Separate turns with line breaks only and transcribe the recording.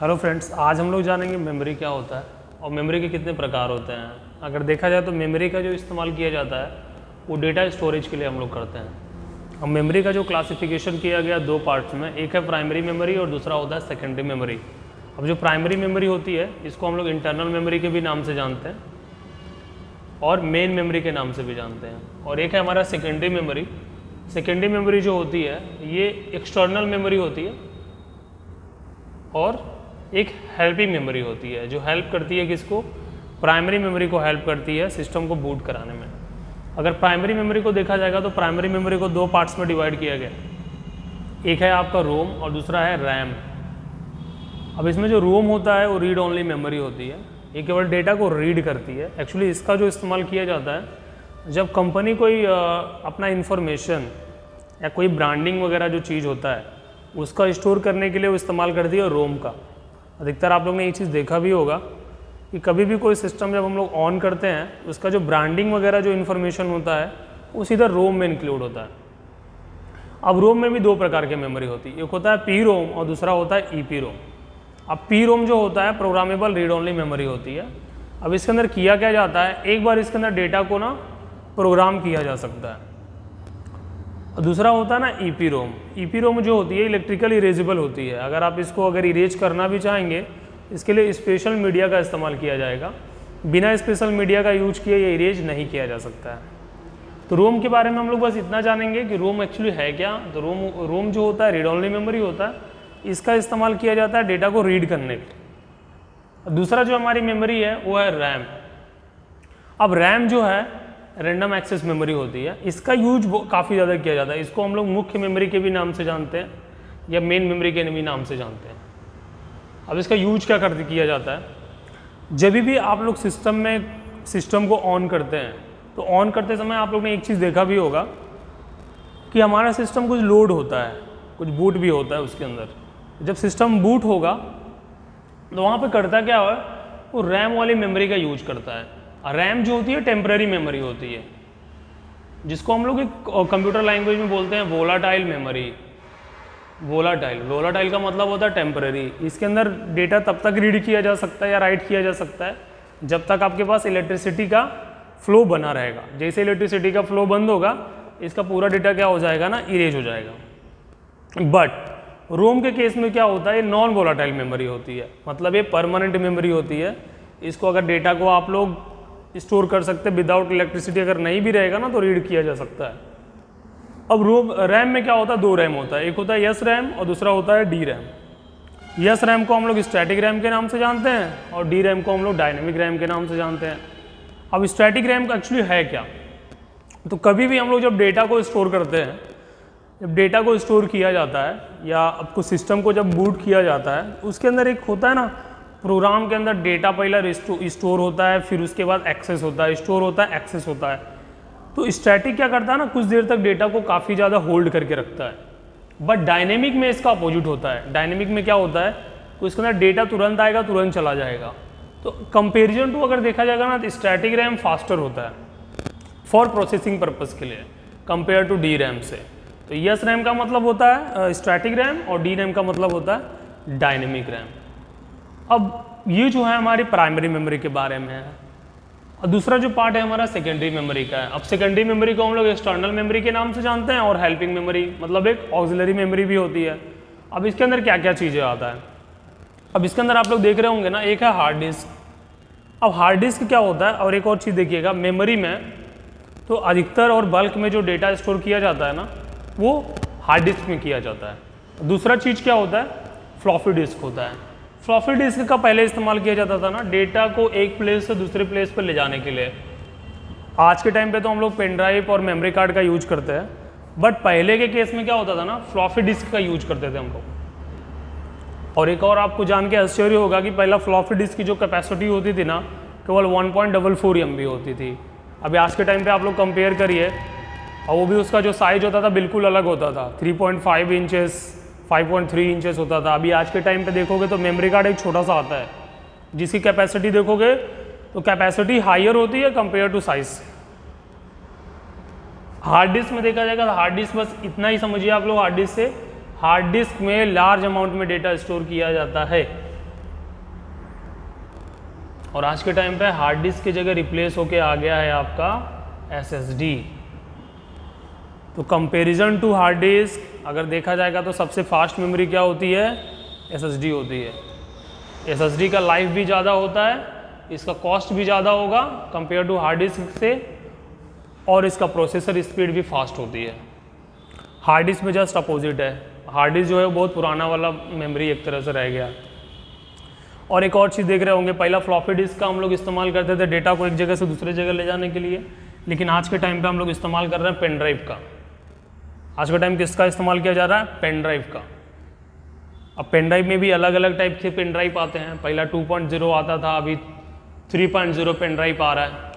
Hello friends, आज हम लोग जानेंगे मेमोरी क्या होता है और मेमोरी के कितने प्रकार होते हैं। अगर देखा जाए तो मेमोरी का जो इस्तेमाल किया जाता है वो डेटा स्टोरेज के लिए हम लोग करते हैं। अब मेमोरी का जो क्लासिफिकेशन किया गया दो पार्ट्स में, एक है प्राइमरी मेमोरी और दूसरा होता है सेकेंडरी मेमोरी। अब जो प्राइमरी मेमोरी होती है इसको हम लोग इंटरनल मेमोरी के भी नाम से जानते हैं और मेन मेमोरी के नाम से भी जानते हैं। और एक है हमारा सेकेंडरी मेमोरी। सेकेंडरी मेमोरी जो होती है ये एक्सटर्नल मेमोरी होती है और एक हेल्पिंग मेमोरी होती है जो हेल्प करती है किसको, प्राइमरी मेमोरी को हेल्प करती है सिस्टम को बूट कराने में। अगर प्राइमरी मेमोरी को देखा जाएगा तो प्राइमरी मेमोरी को दो पार्ट्स में डिवाइड किया गया, एक है आपका रोम और दूसरा है रैम। अब इसमें जो रोम होता है वो रीड ओनली मेमोरी होती है, ये केवल डेटा को रीड करती है। एक्चुअली इसका जो इस्तेमाल किया जाता है जब कंपनी कोई अपना इंफॉर्मेशन या कोई ब्रांडिंग वगैरह जो चीज़ होता है उसका स्टोर करने के लिए वो इस्तेमाल करती है रोम का। अधिकतर आप लोग ने ये चीज़ देखा भी होगा कि कभी भी कोई सिस्टम जब हम लोग ऑन करते हैं उसका जो ब्रांडिंग वगैरह जो इन्फॉर्मेशन होता है वो सीधा रोम में इंक्लूड होता है। अब रोम में भी दो प्रकार के मेमोरी होती है, एक होता है पी रोम और दूसरा होता है ई पी रोम। अब पी रोम जो होता है प्रोग्रामेबल रीड ओनली मेमोरी होती है। अब इसके अंदर किया क्या जाता है, एक बार इसके अंदर डेटा को ना प्रोग्राम किया जा सकता है। और दूसरा होता है ना E P ROM. E P ROM जो होती है इलेक्ट्रिकल इरेजेबल होती है। अगर इसको इरेज करना भी चाहेंगे इसके लिए स्पेशल मीडिया का इस्तेमाल किया जाएगा, बिना स्पेशल मीडिया का यूज किए ये इरेज नहीं किया जा सकता है। तो रोम के बारे में हम लोग बस इतना जानेंगे कि रोम एक्चुअली है क्या। तो रोम जो होता है रीड ओनली मेमोरी होता है, इसका इस्तेमाल किया जाता है डेटा को रीड करने के लिए। दूसरा जो हमारी मेमोरी है वो है रैम। अब रैम जो है रैंडम एक्सेस मेमोरी होती है, इसका यूज काफ़ी ज़्यादा किया जाता है। इसको हम लोग मुख्य मेमोरी के भी नाम से जानते हैं या मेन मेमोरी के भी नाम से जानते हैं। अब इसका यूज क्या किया जाता है, जब भी आप लोग सिस्टम को ऑन करते हैं तो ऑन करते समय आप लोग ने एक चीज़ देखा भी होगा कि हमारा सिस्टम कुछ लोड होता है, कुछ बूट भी होता है उसके अंदर। जब सिस्टम बूट होगा तो वहाँ पे करता क्या है, वो रैम वाली मेमोरी का यूज करता है। रैम जो होती है टेम्पररी मेमोरी होती है, जिसको हम लोग एक कंप्यूटर लैंग्वेज में बोलते हैं वोलाटाइल मेमोरी। वोलाटाइल का मतलब होता है टेम्पररी। इसके अंदर डेटा तब तक रीड किया जा सकता है या राइट किया जा सकता है जब तक आपके पास इलेक्ट्रिसिटी का फ्लो बना रहेगा। जैसे इलेक्ट्रिसिटी का फ्लो बंद होगा इसका पूरा डेटा क्या हो जाएगा ना, इरेज हो जाएगा। बट रोम के केस में क्या होता है, ये नॉन वोलाटाइल मेमोरी होती है, मतलब ये परमानेंट मेमोरी होती है। इसको अगर डेटा को आप लोग स्टोर कर सकते हैं विदाउट इलेक्ट्रिसिटी, अगर नहीं भी रहेगा ना तो रीड किया जा सकता है। अब रैम में क्या होता है, दो रैम होता है, एक होता है यस रैम और दूसरा होता है डी रैम। यस रैम को हम लोग स्टैटिक रैम के नाम से जानते हैं और डी रैम को हम लोग डायनेमिक रैम के नाम से जानते हैं। अब स्टैटिक रैम का एक्चुअली है क्या, तो कभी भी हम लोग जब डेटा को स्टोर करते हैं, जब डेटा को स्टोर किया जाता है या आपको सिस्टम को जब बूट किया जाता है उसके अंदर एक होता है ना, प्रोग्राम के अंदर डेटा पहला स्टोर होता है, फिर उसके बाद एक्सेस होता है, स्टोर होता है, एक्सेस होता है। तो स्टैटिक क्या करता है ना, कुछ देर तक डेटा को काफ़ी ज़्यादा होल्ड करके रखता है। बट डायनेमिक में इसका अपोजिट होता है। डायनेमिक में क्या होता है, तो इसके अंदर डेटा तुरंत आएगा, तुरंत चला जाएगा। तो कंपेरिजन टू अगर देखा जाएगा ना तो स्टैटिक रैम फास्टर होता है फॉर प्रोसेसिंग पर्पज़ के लिए कंपेयर टू डी रैम से। तो यस रैम का मतलब होता है स्टैटिक रैम और डी रैम का मतलब होता है डायनेमिक रैम। अब ये जो है हमारी प्राइमरी मेमोरी के बारे में है। और दूसरा जो पार्ट है हमारा सेकेंडरी मेमोरी का है। अब सेकेंडरी मेमोरी को हम लोग एक्सटर्नल मेमोरी के नाम से जानते हैं और हेल्पिंग मेमोरी मतलब एक ऑक्सिलरी मेमोरी भी होती है। अब इसके अंदर क्या क्या चीज़ें आता है, अब इसके अंदर आप लोग देख रहे होंगे ना, एक है हार्ड डिस्क। अब हार्ड डिस्क क्या होता है, और एक और चीज़ देखिएगा, मेमोरी में तो अधिकतर और बल्क में जो डेटा स्टोर किया जाता है ना वो हार्ड डिस्क में किया जाता है। दूसरा चीज़ क्या होता है, फ्लॉपी डिस्क होता है। फ्लॉपी डिस्क का पहले इस्तेमाल किया जाता था ना डेटा को एक प्लेस से दूसरे प्लेस पर ले जाने के लिए। आज के टाइम पे तो हम लोग पेन ड्राइव और मेमोरी कार्ड का यूज करते हैं, बट पहले के केस में क्या होता था ना, फ्लॉपी डिस्क का यूज करते थे हम लोग। और एक और आपको जान के आश्चर्य होगा कि पहला फ्लॉपी डिस्क की जो कैपेसिटी होती थी ना केवल 1.44 MB होती थी। अभी आज के टाइम पे आप लोग कंपेयर करिए और वो भी उसका जो साइज होता था बिल्कुल अलग होता था, 3.5 इंचेस 5.3 इंचेस होता था। अभी आज के टाइम पे देखोगे तो मेमोरी कार्ड एक छोटा सा आता है जिसकी कैपेसिटी देखोगे तो कैपेसिटी हायर होती है compare to size. Hard disk में देखा जाएगा तो हार्ड डिस्क बस इतना ही समझिए आप लोग, हार्ड डिस्क में लार्ज अमाउंट में डेटा स्टोर किया जाता है। और आज के टाइम पे हार्ड डिस्क की जगह रिप्लेस होके आ गया है आपका SSD। तो कंपैरिजन टू हार्ड डिस्क अगर देखा जाएगा तो सबसे फास्ट मेमोरी क्या होती है? SSD होती है। SSD का लाइफ भी ज़्यादा होता है, इसका कॉस्ट भी ज़्यादा होगा कंपेयर टू हार्ड डिस्क से, और इसका प्रोसेसर स्पीड भी फास्ट होती है। हार्ड डिस्क में जस्ट अपोजिट है, हार्ड डिस्क जो है बहुत पुराना वाला मेमोरी एक तरह से रह गया। और एक और चीज़ देख रहे होंगे, पहला फ्लॉपी डिस्क का हम लोग इस्तेमाल करते थे डेटा को एक जगह से दूसरे जगह ले जाने के लिए, लेकिन आज के टाइम पे हम लोग इस्तेमाल कर रहे हैं पेन ड्राइव का। आज के टाइम किसका इस्तेमाल किया जा रहा है? पेन ड्राइव का। अब पेन ड्राइव में भी अलग अलग टाइप के पेन ड्राइव आते हैं। पहला 2.0 आता था, अभी 3.0 पेन ड्राइव आ रहा है।